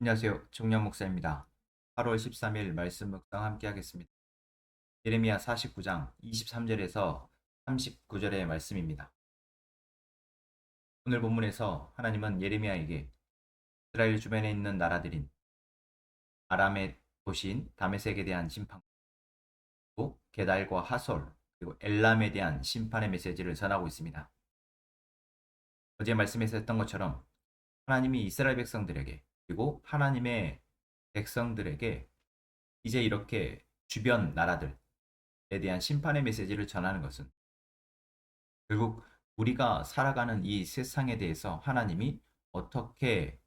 안녕하세요. 정녕 목사입니다. 8월 13일 말씀 묵상 함께 하겠습니다. 예레미야 49장 23절에서 39절의 말씀입니다. 오늘 본문에서 하나님은 예레미야에게 이스라엘 주변에 있는 나라들인 아람의 도시인 다메섹에 대한 심판, 그리고 게달과 하솔, 그리고 엘람에 대한 심판의 메시지를 전하고 있습니다. 어제 말씀에서 했던 것처럼 하나님이 이스라엘 백성들에게, 그리고 하나님의 백성들에게 이제 이렇게 주변 나라들 에 대한 심판의 메시지를 전하는 것은 결국 우리가 살아가는 이 세상에 대해서 하나님이 어떻게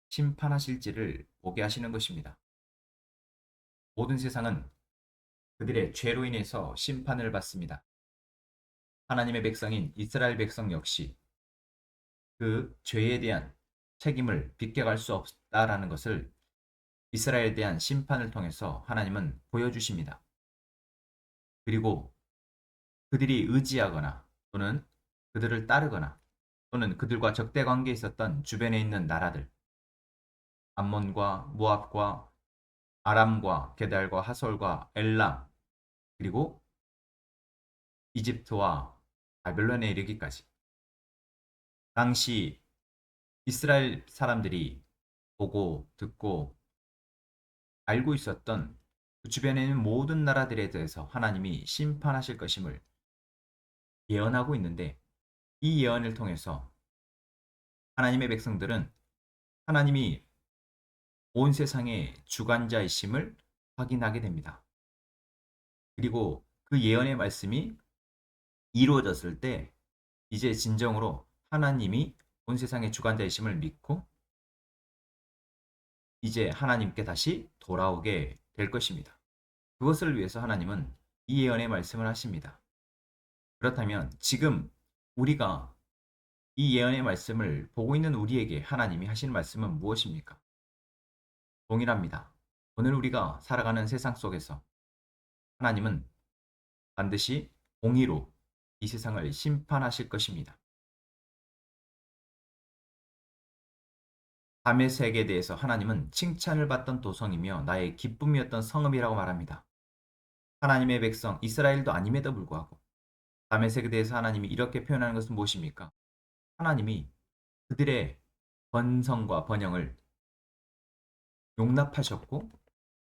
심판하실지를 보게 하시는 것입니다. 모든 세상은 그들의 죄로 인해서 심판을 받습니다. 하나님의 백성인 이스라엘 백성 역시 그 죄에 대한 책임을 비껴갈 수 없다라는 것을 이스라엘에 대한 심판을 통해서 하나님은 보여주십니다. 그리고 그들이 의지하거나 또는 그들을 따르거나 또는 그들과 적대 관계에 있었던 주변에 있는 나라들, 암몬과 모압과 아람과 게달과 하솔과 엘람, 그리고 이집트와 바벨론에 이르기까지 당시 이스라엘 사람들이 보고 듣고 알고 있었던 그 주변에 있는 모든 나라들에 대해서 하나님이 심판하실 것임을 예언하고 있는데, 이 예언을 통해서 하나님의 백성들은 하나님이 온 세상의 주관자이심을 확인하게 됩니다. 그리고 그 예언의 말씀이 이루어졌을 때 이제 진정으로 하나님이 온 세상의 주관자이심을 믿고 이제 하나님께 다시 돌아오게 될 것입니다. 그것을 위해서 하나님은 이 예언의 말씀을 하십니다. 그렇다면 지금 우리가 이 예언의 말씀을 보고 있는 우리에게 하나님이 하시는 말씀은 무엇입니까? 동일합니다. 오늘 우리가 살아가는 세상 속에서 하나님은 반드시 공의로 이 세상을 심판하실 것입니다. 다메섹에 대해서 하나님은 칭찬을 받던 도성이며 나의 기쁨이었던 성읍이라고 말합니다. 하나님의 백성 이스라엘도 아님에도 불구하고 다메섹에 대해서 하나님이 이렇게 표현하는 것은 무엇입니까? 하나님이 그들의 번성과 번영을 용납하셨고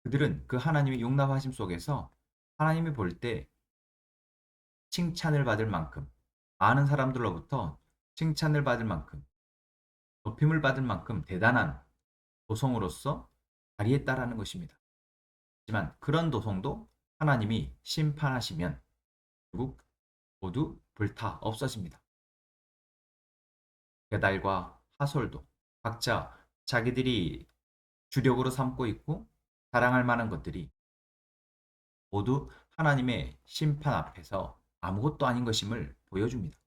그들은 그 하나님의 용납하심 속에서 하나님이 볼 때 칭찬을 받을 만큼, 많은 사람들로부터 칭찬을 받을 만큼, 높임을 받을 만큼 대단한 도성으로서 자리했다라는 것입니다. 하지만 그런 도성도 하나님이 심판하시면 결국 모두 불타 없어집니다. 게달과 하솔도 각자 자기들이 주력으로 삼고 있고 자랑할 만한 것들이 모두 하나님의 심판 앞에서 아무것도 아닌 것임을 보여줍니다.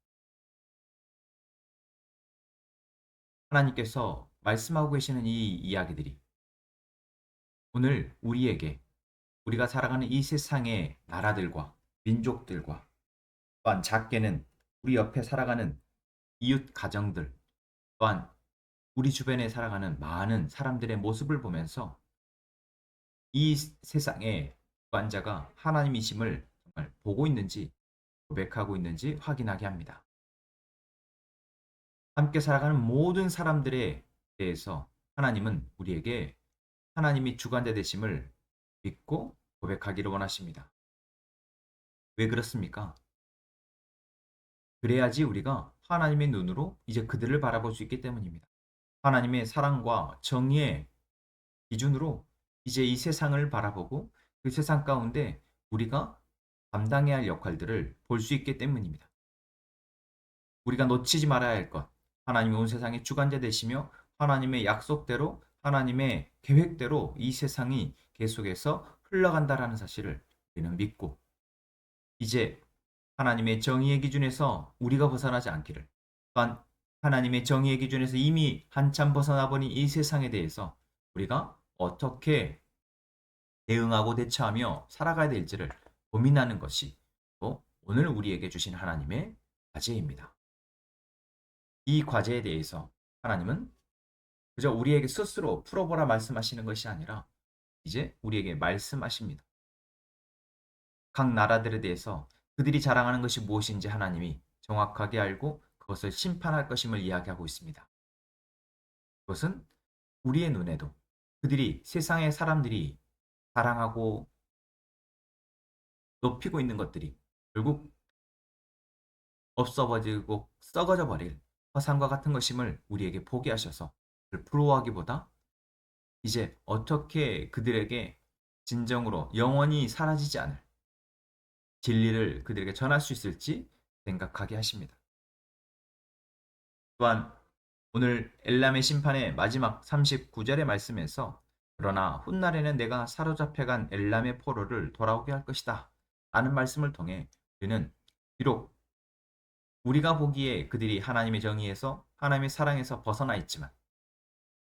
하나님께서 말씀하고 계시는 이 이야기들이 오늘 우리에게 우리가 살아가는 이 세상의 나라들과 민족들과 또한 작게는 우리 옆에 살아가는 이웃 가정들 또한 우리 주변에 살아가는 많은 사람들의 모습을 보면서 이 세상의 주관자가 하나님이심을 정말 보고 있는지 고백하고 있는지 확인하게 합니다. 함께 살아가는 모든 사람들에 대해서 하나님은 우리에게 하나님이 주관자 되심을 믿고 고백하기를 원하십니다. 왜 그렇습니까? 그래야지 우리가 하나님의 눈으로 이제 그들을 바라볼 수 있기 때문입니다. 하나님의 사랑과 정의의 기준으로 이제 이 세상을 바라보고 그 세상 가운데 우리가 감당해야 할 역할들을 볼 수 있기 때문입니다. 우리가 놓치지 말아야 할 것, 하나님이 온 세상의 주관자 되시며 하나님의 약속대로 하나님의 계획대로 이 세상이 계속해서 흘러간다라는 사실을 우리는 믿고 이제 하나님의 정의의 기준에서 우리가 벗어나지 않기를, 또한 하나님의 정의의 기준에서 이미 한참 벗어나 버린 이 세상에 대해서 우리가 어떻게 대응하고 대처하며 살아가야 될지를 고민하는 것이 또 오늘 우리에게 주신 하나님의 과제입니다. 이 과제에 대해서 하나님은 그저 우리에게 스스로 풀어보라 말씀하시는 것이 아니라 이제 우리에게 말씀하십니다. 각 나라들에 대해서 그들이 자랑하는 것이 무엇인지 하나님이 정확하게 알고 그것을 심판할 것임을 이야기하고 있습니다. 그것은 우리의 눈에도 그들이 세상의 사람들이 자랑하고 높이고 있는 것들이 결국 없어버리고 썩어져 버릴 화산과 같은 것임을 우리에게 보게 하셔서 그를 부러워하기보다 이제 어떻게 그들에게 진정으로 영원히 사라지지 않을 진리를 그들에게 전할 수 있을지 생각하게 하십니다. 또한 오늘 엘람의 심판의 마지막 39절의 말씀에서 그러나 훗날에는 내가 사로잡혀간 엘람의 포로를 돌아오게 할 것이다 라는 말씀을 통해 그는 비록 우리가 보기에 그들이 하나님의 정의에서 하나님의 사랑에서 벗어나 있지만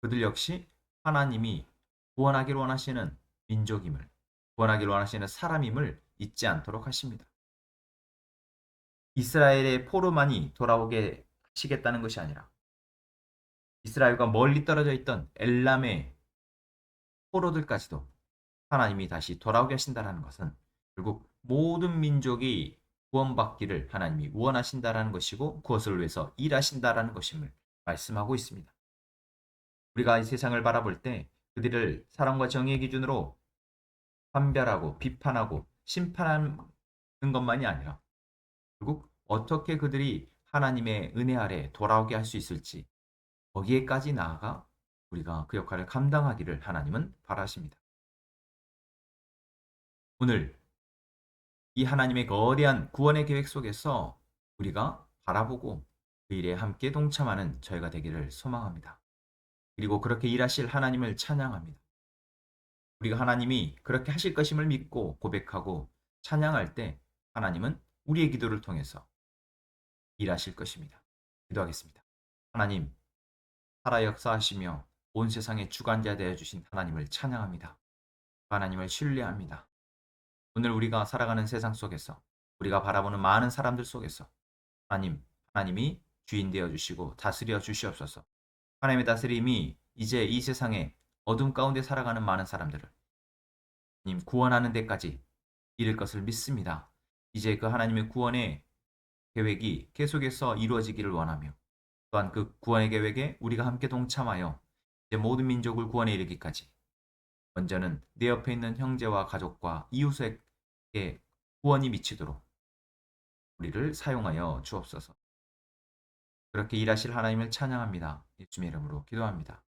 그들 역시 하나님이 구원하기를 원하시는 민족임을 구원하기를 원하시는 사람임을 잊지 않도록 하십니다. 이스라엘의 포로만이 돌아오게 하시겠다는 것이 아니라 이스라엘과 멀리 떨어져 있던 엘람의 포로들까지도 하나님이 다시 돌아오게 하신다는 것은 결국 모든 민족이 구원받기를 하나님이 원하신다라는 것이고 그것을 위해서 일하신다라는 것임을 말씀하고 있습니다. 우리가 이 세상을 바라볼 때 그들을 사랑과 정의의 기준으로 판별하고 비판하고 심판하는 것만이 아니라 결국 어떻게 그들이 하나님의 은혜 아래 돌아오게 할 수 있을지 거기에까지 나아가 우리가 그 역할을 감당하기를 하나님은 바라십니다. 오늘 이 하나님의 거대한 구원의 계획 속에서 우리가 바라보고 그 일에 함께 동참하는 저희가 되기를 소망합니다. 그리고 그렇게 일하실 하나님을 찬양합니다. 우리가 하나님이 그렇게 하실 것임을 믿고 고백하고 찬양할 때 하나님은 우리의 기도를 통해서 일하실 것입니다. 기도하겠습니다. 하나님, 살아 역사하시며 온 세상의 주관자 되어 주신 하나님을 찬양합니다. 하나님을 신뢰합니다. 오늘 우리가 살아가는 세상 속에서 우리가 바라보는 많은 사람들 속에서 하나님이 주인 되어 주시고 다스려 주시옵소서. 하나님의 다스림이 이제 이 세상에 어둠 가운데 살아가는 많은 사람들을 구원하는 데까지 이를 것을 믿습니다. 이제 그 하나님의 구원의 계획이 계속해서 이루어지기를 원하며 또한 그 구원의 계획에 우리가 함께 동참하여 이제 모든 민족을 구원에 이르기까지 먼저는 내 옆에 있는 형제와 가족과 이웃에게 구원이 미치도록 우리를 사용하여 주옵소서. 그렇게 일하실 하나님을 찬양합니다. 예수님의 이름으로 기도합니다.